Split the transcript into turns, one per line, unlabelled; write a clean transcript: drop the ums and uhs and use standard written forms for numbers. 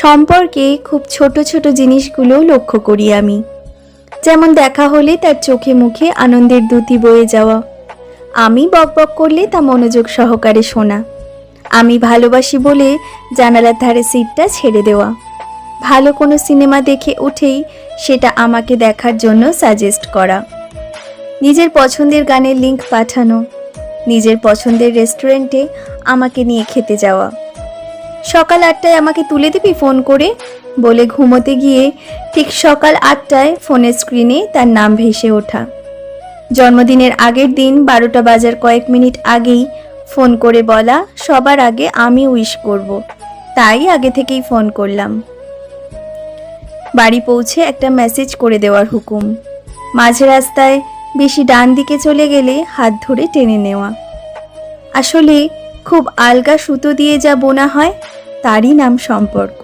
সম্পর্কে খুব ছোট ছোট জিনিসগুলো লক্ষ্য করি আমি। যেমন দেখা হলে তার চোখে মুখে আনন্দের দ্যুতি বয়ে যাওয়া, আমি বকবক করলে তা মনোযোগ সহকারে শোনা, আমি ভালোবাসি বলে জানালার ধারে সিটটা ছেড়ে দেওয়া, ভালো কোনো সিনেমা দেখে উঠেই সেটা আমাকে দেখার জন্য সাজেস্ট করা, নিজের পছন্দের গানের লিংক পাঠানো, নিজের পছন্দের রেস্টুরেন্টে আমাকে নিয়ে খেতে যাওয়া, সকাল 8টায় আমাকে তুলে দিবি ফোন করে বলে ঘুমোতে গিয়ে ঠিক সকাল 8টায় ফোনের স্ক্রিনে তার নাম ভেসে ওঠা, জন্মদিনের আগের দিন 12টা বাজার কয়েক মিনিট আগেই ফোন করে বলা সবার আগে আমি উইশ করব, তাই আগে থেকেই ফোন করলাম, বাড়ি পৌঁছে একটা মেসেজ করে দেওয়ার হুকুম, মাঝে রাস্তায় বেশি ডান দিকে চলে গেলে হাত ধরে টেনে নেওয়া, আসলে খুব আলগা সুতো দিয়ে যা বোনা হয় তারই নাম সম্পর্ক।